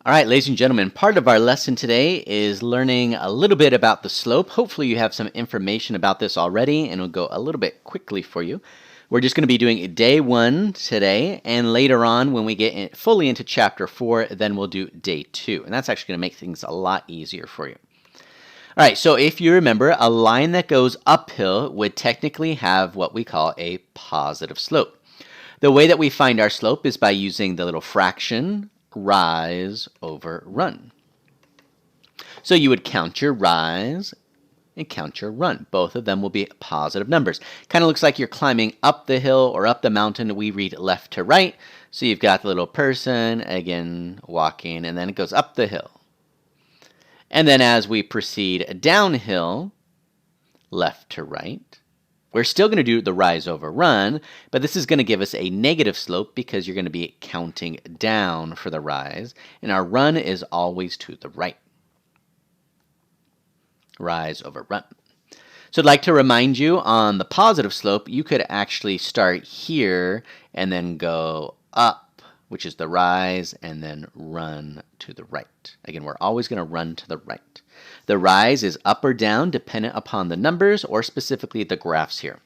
All right, ladies and gentlemen, part of our lesson today is learning a little bit about the slope. Hopefully you have some information about this already, and it'll go a little bit quickly for you. We're just going to be doing day 1 today, and later on when we get fully into chapter 4, then we'll do day 2. And that's actually going to make things a lot easier for you. All right, so if you remember, a line that goes uphill would technically have what we call a positive slope. The way that we find our slope is by using the little fraction rise over run. So you would count your rise and count your run. Both of them will be positive numbers. Kind of looks like you're climbing up the hill or up the mountain. We read left to right. So you've got the little person, again, walking, and then it goes up the hill. And then as we proceed downhill, left to right, we're still going to do the rise over run, but this is going to give us a negative slope because you're going to be counting down for the rise, and our run is always to the right. Rise over run. So I'd like to remind you on the positive slope, you could actually start here and then go up, which is the rise, and then run to the right. Again, we're always going to run to the right. The rise is up or down dependent upon the numbers or specifically the graphs here.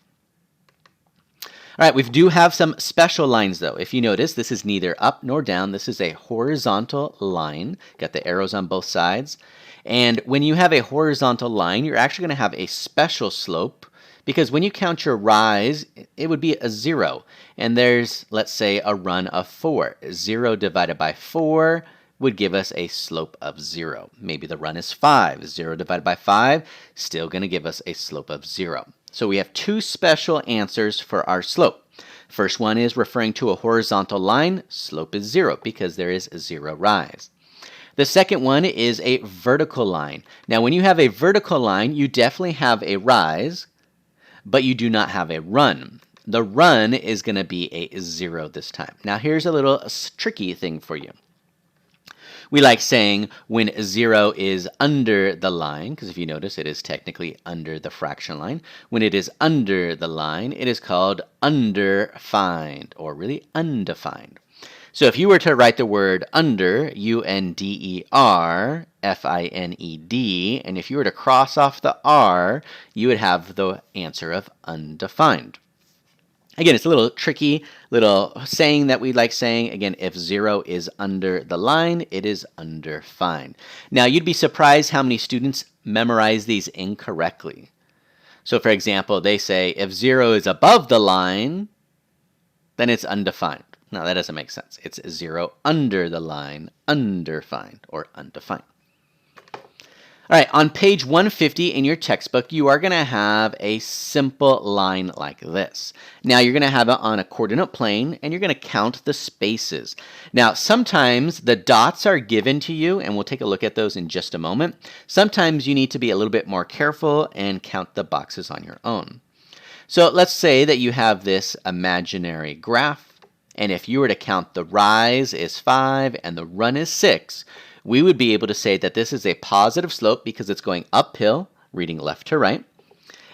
All right, we do have some special lines though. If you notice, this is neither up nor down. This is a horizontal line. Got the arrows on both sides. And when you have a horizontal line, you're actually going to have a special slope because when you count your rise, it would be a 0. And there's, let's say, a run of 4. 0 divided by 4 would give us a slope of 0. Maybe the run is 5. 0 divided by 5, still going to give us a slope of 0. So we have two special answers for our slope. First one is referring to a horizontal line. Slope is 0 because there is 0 rise. The second one is a vertical line. Now, when you have a vertical line, you definitely have a rise, but you do not have a run. The run is going to be a 0 this time. Now, here's a little tricky thing for you. We like saying when 0 is under the line, because if you notice, it is technically under the fraction line. When it is under the line, it is called underfined, or really undefined. So if you were to write the word under, U-N-D-E-R, F-I-N-E-D, and if you were to cross off the R, you would have the answer of undefined. Again, it's a little tricky little saying that we like saying. Again, if 0 is under the line, it is underfined. Now, you'd be surprised how many students memorize these incorrectly. So, for example, they say if 0 is above the line, then it's undefined. Now, that doesn't make sense. It's 0 under the line, underfined, or undefined. All right, on page 150 in your textbook, you are going to have a simple line like this. Now, you're going to have it on a coordinate plane, and you're going to count the spaces. Now, sometimes the dots are given to you, and we'll take a look at those in just a moment. Sometimes you need to be a little bit more careful and count the boxes on your own. So let's say that you have this imaginary graph, and if you were to count the rise is 5 and the run is 6, we would be able to say that this is a positive slope because it's going uphill, reading left to right,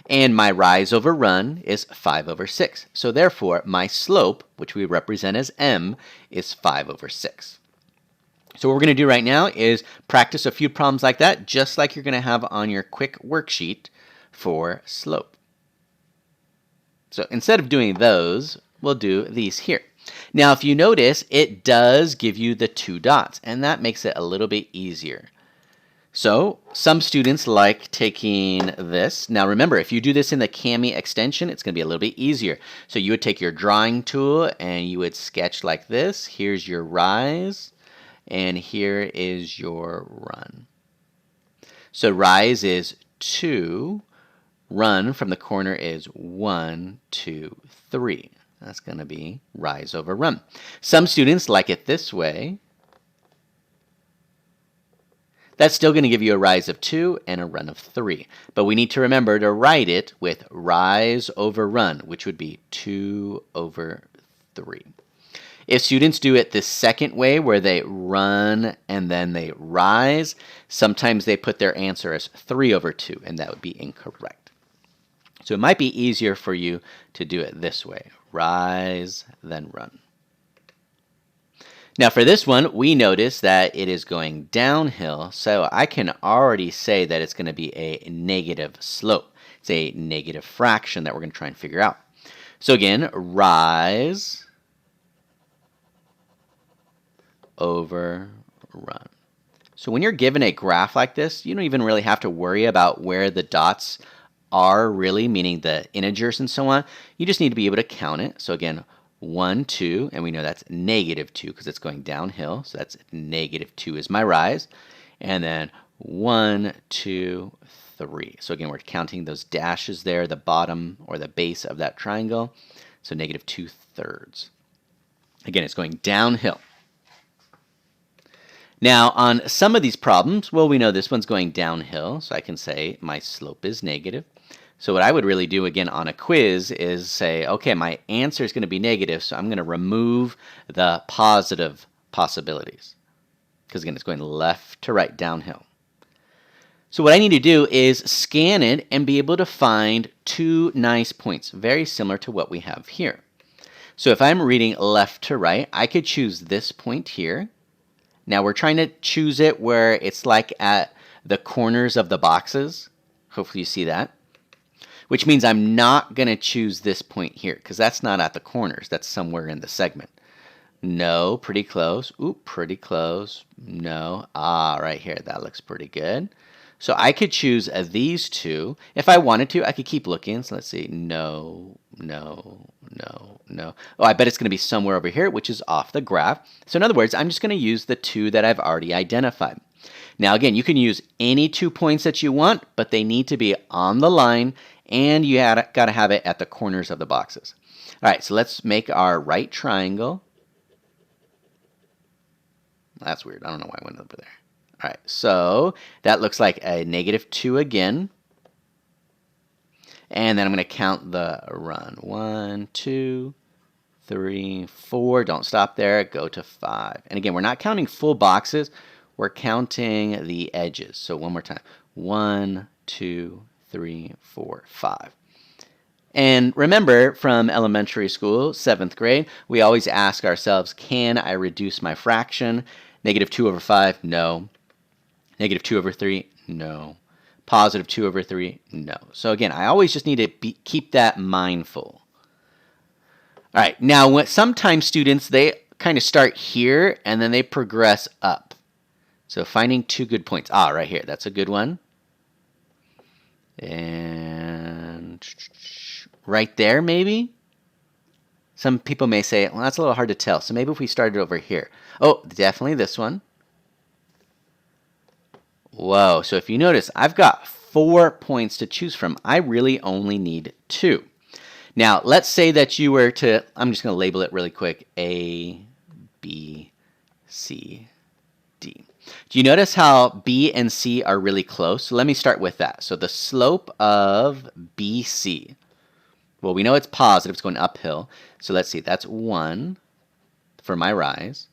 and my rise over run is 5 over 6. So therefore, my slope, which we represent as m, is 5 over 6. So what we're going to do right now is practice a few problems like that, just like you're going to have on your quick worksheet for slope. So instead of doing those, we'll do these here. Now, if you notice, it does give you the 2 dots, and that makes it a little bit easier. So some students like taking this. Now, remember, if you do this in the Kami extension, it's going to be a little bit easier. So you would take your drawing tool, and you would sketch like this. Here's your rise, and here is your run. So rise is 2. Run from the corner is 1, 2, 3. That's going to be rise over run. Some students like it this way. That's still going to give you a rise of 2 and a run of 3. But we need to remember to write it with rise over run, which would be 2 over 3. If students do it the second way, where they run and then they rise, sometimes they put their answer as 3 over 2, and that would be incorrect. So it might be easier for you to do it this way. Rise, then run. Now for this one, we notice that it is going downhill, so I can already say that it's going to be a negative slope. It's a negative fraction that we're going to try and figure out. So again, rise over run. So when you're given a graph like this, you don't even really have to worry about where the dots are really, meaning the integers and so on. You just need to be able to count it. So again, 1, 2, and we know that's negative 2 because it's going downhill. So that's negative 2 is my rise. And then 1, 2, 3. So again, we're counting those dashes there, the bottom or the base of that triangle. So negative 2/3. Again, it's going downhill. Now, on some of these problems, well, we know this one's going downhill, so I can say my slope is negative. So what I would really do again on a quiz is say, okay, my answer is going to be negative, so I'm going to remove the positive possibilities. Because again, it's going left to right downhill. So what I need to do is scan it and be able to find two nice points, very similar to what we have here. So if I'm reading left to right, I could choose this point here. Now we're trying to choose it where it's like at the corners of the boxes. Hopefully you see that. Which means I'm not going to choose this point here because that's not at the corners. That's somewhere in the segment. No, pretty close. Ooh, pretty close. No. Ah, right here. That looks pretty good. So I could choose these two. If I wanted to, I could keep looking. So let's see. No, no, no, no. Oh, I bet it's going to be somewhere over here, which is off the graph. So in other words, I'm just going to use the two that I've already identified. Now again, you can use any 2 points that you want, but they need to be on the line, and you got to have it at the corners of the boxes. All right, so let's make our right triangle. That's weird. I don't know why I went over there. All right, so that looks like a negative 2 again. And then I'm going to count the run. 1, 2, 3, 4. Don't stop there. Go to 5. And again, we're not counting full boxes. We're counting the edges. So one more time. 1, 2, 3, 4, 5. And remember from elementary school, 7th grade, we always ask ourselves, can I reduce my fraction? Negative 2 over 5, no. Negative 2 over 3, no. Positive 2 over 3, no. So again, I always just need to keep that mindful. All right, now sometimes students, they kind of start here and then they progress up. So finding 2 good points. Ah, right here, that's a good one. And right there, maybe? Some people may say, well, that's a little hard to tell. So maybe if we started over here. Oh, definitely this one. Whoa, so if you notice, I've got 4 points to choose from. I really only need 2. Now, let's say that you were to, I'm just going to label it really quick, A, B, C, D. Do you notice how B and C are really close? So let me start with that. So the slope of BC, well, we know it's positive. It's going uphill. So let's see. That's 1 for my rise.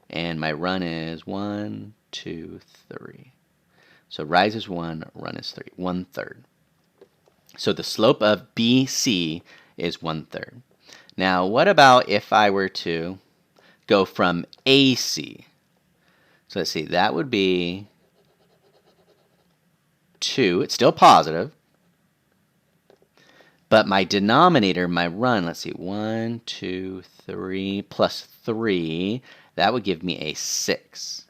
And my run is 1, 2, 3. So rise is 1, run is 3, 1/3. So the slope of BC is 1/3. Now, what about if I were to go from AC? So let's see, that would be 2. It's still positive. But my denominator, my run, let's see, 1, 2, 3 plus 3, that would give me a 6.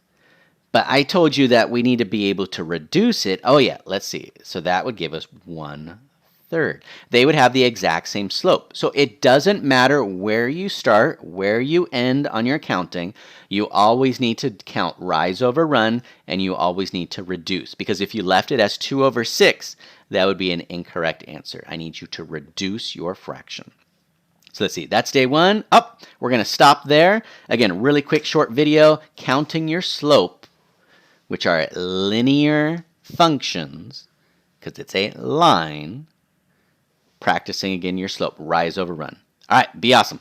But I told you that we need to be able to reduce it. Oh yeah, let's see. So that would give us 1/3. They would have the exact same slope. So it doesn't matter where you start, where you end on your counting. You always need to count rise over run, and you always need to reduce. Because if you left it as 2 over 6, that would be an incorrect answer. I need you to reduce your fraction. So let's see, that's day 1. We're going to stop there. Again, really quick short video, counting your slope, which are linear functions, because it's a line, practicing again your slope, rise over run. All right, be awesome.